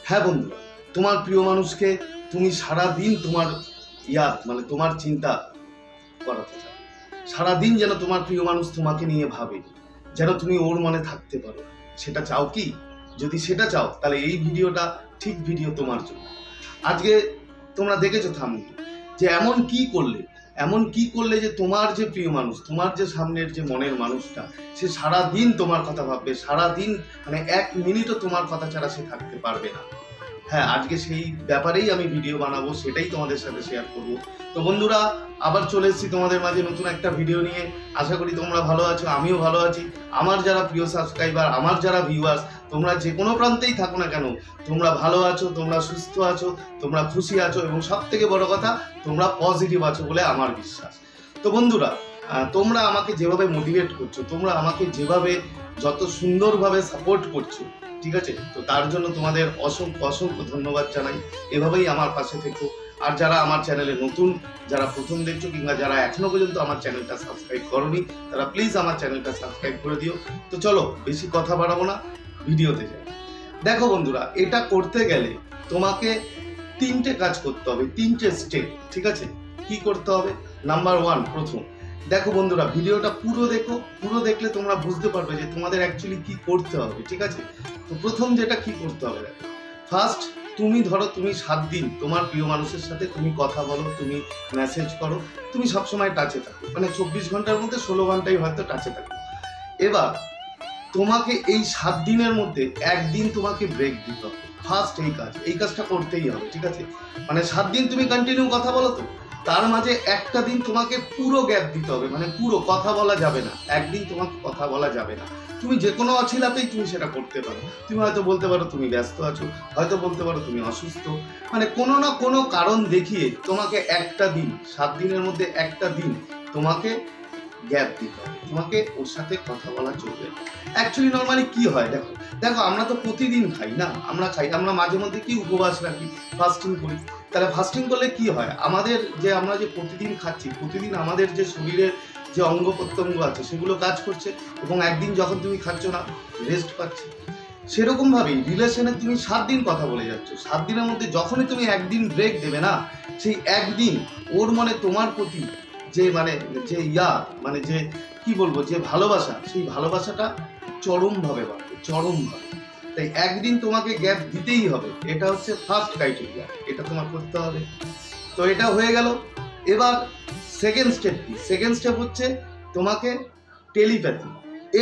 হ্যাঁ বন্ধুরা, তোমার প্রিয় মানুষকে তুমি সারাদিন তোমার মানে তোমার চিন্তা করাতে চাও। সারাদিন যেন তোমার প্রিয় মানুষ তোমাকে নিয়ে ভাবে, যেন তুমি ওর মনে থাকতে পারো। সেটা চাও কি? যদি সেটা চাও তাহলে এই ভিডিওটা ঠিক ভিডিও তোমার জন্য। আজকে তোমরা দেখেছো থাম্বনেল যে এমন কি করলে যে তোমার যে প্রিয় মানুষ, তোমার যে সামনের যে মনের মানুষটা, সে সারাদিন তোমার কথা ভাববে, সারাদিন মানে এক মিনিটও তোমার কথা ছাড়া সে থাকতে পারবে না। হ্যাঁ, আজকে সেই ব্যাপারেই আমি ভিডিও বানাবো, সেটাই তোমাদের সাথে শেয়ার করব। তো বন্ধুরা, আবার চলে এসেছি তোমাদের মাঝে নতুন একটা ভিডিও নিয়ে। আশা করি তোমরা ভালো আছো, আমিও ভালো আছি। আমার যারা প্রিয় সাবস্ক্রাইবার, আমার যারা ভিউয়ার্স, তোমরা যে কোনো প্রান্তেই থাকো না কেন, তোমরা ভালো আছো, তোমরা সুস্থ আছো, তোমরা খুশি আছো, এবং সব থেকে বড় কথা তোমরা পজিটিভ আছো বলে আমার বিশ্বাস। তো বন্ধুরা, তোমরা আমাকে যেভাবে মোটিভেট করছো, তোমরা আমাকে যেভাবে যত সুন্দরভাবে সাপোর্ট করছো, ঠিক আছে, তো তার জন্য তোমাদের অসংখ্য ধন্যবাদ জানাই। এভাবেই আমার পাশে থেকো। আর যারা আমার চ্যানেলে নতুন, যারা প্রথম দেখছো, কিংবা যারা এখনো পর্যন্ত আমার চ্যানেলটা সাবস্ক্রাইব করোনি, তারা প্লিজ আমার চ্যানেলটা সাবস্ক্রাইব করে দিও। তো চলো, বেশি কথা বাড়াবো না, ভিডিওতে যাই। দেখো বন্ধুরা, এটা করতে গেলে তোমাকে তিনটে কাজ করতে হবে, তিনটে স্টেপ, ঠিক আছে? কি করতে হবে? নাম্বার 1, প্রথম দেখো বন্ধুরা, ভিডিওটা পুরো দেখো। পুরো দেখলে তোমরা বুঝতে পারবে যে তোমাদের অ্যাকচুয়ালি কি করতে হবে, ঠিক আছে? তো প্রথম যেটা কি করতে হবে, দেখো, ফার্স্ট তুমি ধরো তুমি 7 দিন তোমার প্রিয় মানুষের সাথে তুমি কথা বলো, তুমি মেসেজ করো, তুমি সবসময় টাচে থাকো, মানে 24 ঘন্টার মধ্যে 16 ঘন্টাই হয়তো টাচে থাকো। এবার তোমাকে এই 7 দিনের মধ্যে একদিন তোমাকে ব্রেক দিতে হবে। ফার্স্ট এই কাজটা করতেই হবে, ঠিক আছে? মানে 7 দিন তুমি কন্টিনিউ কথা বলো, তো তার মাঝে একটা দিন তোমাকে পুরো গ্যাপ দিতে হবে, মানে পুরো কথা বলা যাবে না। একদিন তোমাকে কথা বলা যাবে না। তুমি যে কোনো অছিলাতেই তুমি সেটা করতে পারো। তুমি হয়তো বলতে পারো তুমি ব্যস্ত আছো, হয়তো বলতে পারো তুমি অসুস্থ, মানে কোনো না কোনো কারণ দেখিয়ে তোমাকে একটা দিন, 7 দিনের মধ্যে একটা দিন তোমাকে গ্যাপ দিতে হবে। তোমাকে ওর সাথে কথা বলা চলবে না। অ্যাকচুয়ালি নর্মালি কি হয়, দেখো দেখো আমরা তো প্রতিদিন খাই না, আমরা মাঝে মধ্যে কি উপবাস রাখি, ফাস্টিং করি। তাহলে ফাস্টিং করলে কি হয়, আমরা যে প্রতিদিন খাচ্ছি, প্রতিদিন আমাদের যে শরীরের যে অঙ্গ প্রত্যঙ্গ আছে সেগুলো কাজ করছে, এবং একদিন যখন তুমি খাচ্ছ না, রেস্ট পাচ্ছি। সেরকম ভাবেই রিলেশনে তুমি 7 দিন কথা বলে যাচ্ছ, 7 দিনের মধ্যে যখনই তুমি একদিন ব্রেক দেবে না, সেই একদিন ওর মনে তোমার প্রতি যে মানে যে কি বলবো, যে ভালোবাসা, সেই ভালোবাসাটা চরমভাবে বাড়বে, চরমভাবে। তাই একদিন তোমাকে গ্যাপ দিতেই হবে। এটা হচ্ছে ফার্স্ট ক্রাইটেরিয়া, এটা তোমার করতে হবে। তো এটা হয়ে গেল। এবার সেকেন্ড স্টেপ কি? সেকেন্ড স্টেপ হচ্ছে তোমাকে টেলিপ্যাথি।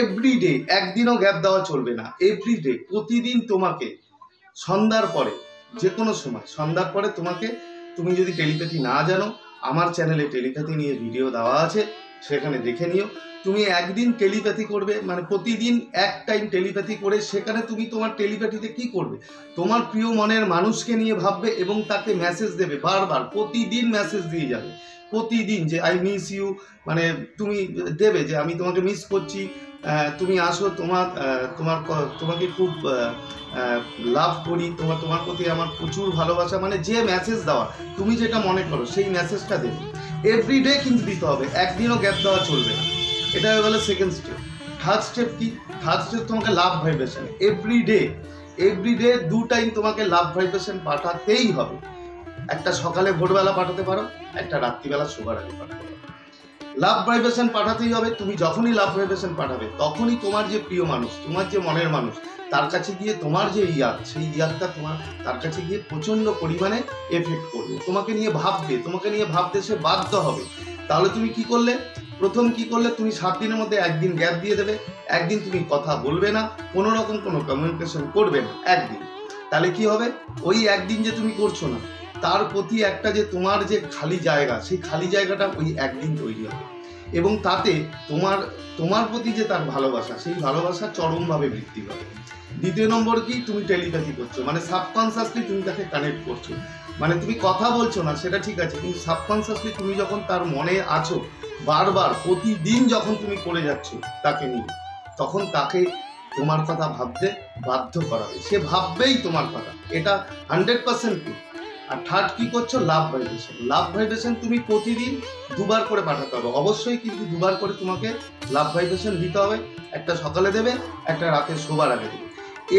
এভরিডে, একদিনও গ্যাপ দেওয়া চলবে না। এভরিডে, প্রতিদিন তোমাকে সন্ধ্যার পরে, যে কোনো সময় সন্ধ্যার পরে তোমাকে, তুমি যদি টেলিপ্যাথি না জানো, আমার চ্যানেলে টেলিপ্যাথি নিয়ে ভিডিও দেওয়া আছে, সেখানে দেখে নিও। তুমি একদিন টেলিপ্যাথি করবে, মানে প্রতিদিন এক টাইম টেলিপ্যাথি করে সেখানে তুমি তোমার টেলিপ্যাথিতে কি করবে, তোমার প্রিয় মনের মানুষকে নিয়ে ভাববে এবং তাকে মেসেজ দেবে, বারবার প্রতিদিন মেসেজ দিয়ে যাবে। প্রতিদিন যে আই মিস ইউ, মানে তুমি দেবে যে আমি তোমাকে মিস করছি, তুমি আসো, তোমাকে খুব লাভ করি, তোমার প্রতি আমার প্রচুর ভালোবাসা, মানে যে মেসেজ দেওয়া, তুমি যেটা মনে করো সেই মেসেজটা দেবে। এভরিডে কিন্তু দিতে হবে, একদিনও গ্যাপ দেওয়া চলবে না। এটা হয়ে গেল সেকেন্ড স্টেপ। থার্ড স্টেপ কি? থার্ড স্টেপ তোমাকে লাভ ভাইব্রেশন। এভরিডে 2 টাইম তোমাকে লাভ ভাইব্রেশন পাঠাতেই হবে। একটা সকালে ভোরবেলা পাঠাতে পারো, একটা রাত্রিবেলা শোবার আগে পাঠাতে পারো। লাভ ভাইব্রেশন পাঠাতেই হবে। তুমি যখনই লাভ ভাইব্রেশন পাঠাবে, তখনই তোমার যে প্রিয় মানুষ, তোমার যে মনের মানুষ, তার কাছে গিয়ে তোমার যে সেই ইয়াদটা তার কাছে গিয়ে প্রচণ্ড পরিমাণে এফেক্ট করবে। তোমাকে নিয়ে ভাবতে সে বাধ্য হবে। তাহলে তুমি কি করলে? প্রথম কি করলে, তুমি 7 দিনের মধ্যে একদিন গ্যাপ দিয়ে দেবে। একদিন তুমি কথা বলবে না, কোনো রকম কোনো কমিউনিকেশন করবে না একদিন। তাহলে কি হবে, ওই একদিন যে তুমি করছো না, তার প্রতি একটা যে তোমার যে খালি জায়গা, সেই খালি জায়গাটা ওই একদিন তৈরি হবে, এবং তাতে তোমার প্রতি যে তার ভালোবাসা, সেই ভালোবাসা চরমভাবে বৃদ্ধি পাবে। দ্বিতীয় নম্বর কি, তুমি টেলিপ্যাথি করছো, মানে সাবকনসিয়াসলি তুমি তাকে কানেক্ট করছো। মানে তুমি কথা বলছো না সেটা ঠিক আছে, কিন্তু সাবকনসিয়াসলি তুমি যখন তার মনে আছো, বারবার প্রতিদিন যখন তুমি করে যাচ্ছ তাকে নিয়ে, তখন তাকে তোমার কথা ভাবতে বাধ্য করাবে। সে ভাববেই তোমার কথা, এটা 100% কি। আর থার্ড কি করছো? লাভ ভাইব্রেশন তুমি প্রতিদিন 2 বার করে পাঠাতে হবে অবশ্যই, কিন্তু 2 বার করে তোমাকে লাভ ভাইব্রেশন দিতে হবে। একটা সকালে দেবে, একটা রাতে শোবার আগে দেবে।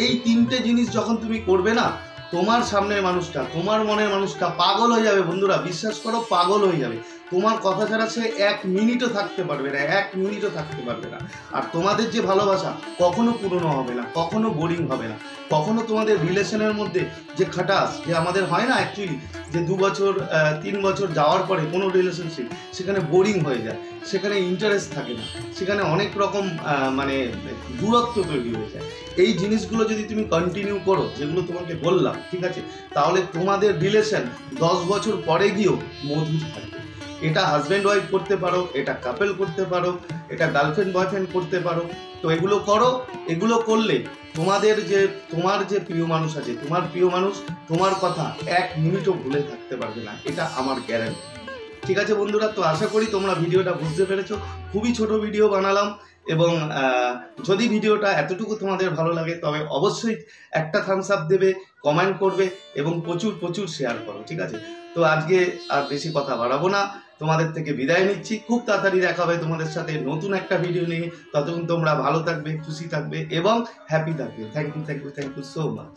এই 3টে জিনিস যখন তুমি করবে না, তোমার সামনের মানুষটা, তোমার মনের মানুষটা পাগল হয়ে যাবে বন্ধুরা, বিশ্বাস করো পাগল হয়ে যাবে। তোমার কথা ছাড়া সে 1 মিনিটও থাকতে পারবে না, 1 মিনিটও থাকতে পারবে না। আর তোমাদের যে ভালোবাসা কখনো পুরনো হবে না, কখনো বোরিং হবে না, কখনো তোমাদের রিলেশনের মধ্যে যে খাটাস, যে আমাদের হয় না অ্যাকচুয়ালি, যে 2 বছর 3 বছর যাওয়ার পরে কোনো রিলেশনশিপ সেখানে বোরিং হয়ে যায়, সেখানে ইন্টারেস্ট থাকে না, সেখানে অনেক রকম মানে দূরত্ব তৈরি হয়ে যায়। এই জিনিসগুলো যদি তুমি কন্টিনিউ করো, যেগুলো তোমাকে বললাম, ঠিক আছে, তাহলে তোমাদের রিলেশন 10 বছর পরে গিয়েও মধুর থাকবে। এটা হাজব্যান্ড ওয়াইফ করতে পারো, এটা কাপেল করতে পারো, এটা গার্লফ্রেন্ড বয়ফ্রেন্ড করতে পারো। তো এগুলো করো, এগুলো করলে তোমার যে প্রিয় মানুষ আছে, তোমার প্রিয় মানুষ তোমার কথা 1 মিনিটও ভুলে থাকতে পারবে না, এটা আমার গ্যারান্টি। ঠিক আছে বন্ধুরা, তো আশা করি তোমরা ভিডিওটা বুঝতে পেরেছো। খুবই ছোট ভিডিও বানালাম, এবং যদি ভিডিওটা এতটুকু তোমাদের ভালো লাগে তবে অবশ্যই একটা থামস আপ দেবে, কমেন্ট করবে এবং প্রচুর প্রচুর শেয়ার করো, ঠিক আছে। তো আজকে আর বেশি কথা বাড়াবো না, তোমাদের থেকে বিদায় নিচ্ছি। খুব তাড়াতাড়ি দেখা হবে তোমাদের সাথে নতুন একটা ভিডিও নিয়ে। ততক্ষণ তোমরা ভালো থাকবে, খুশি থাকবে এবং হ্যাপি থাকবে। Thank you so much.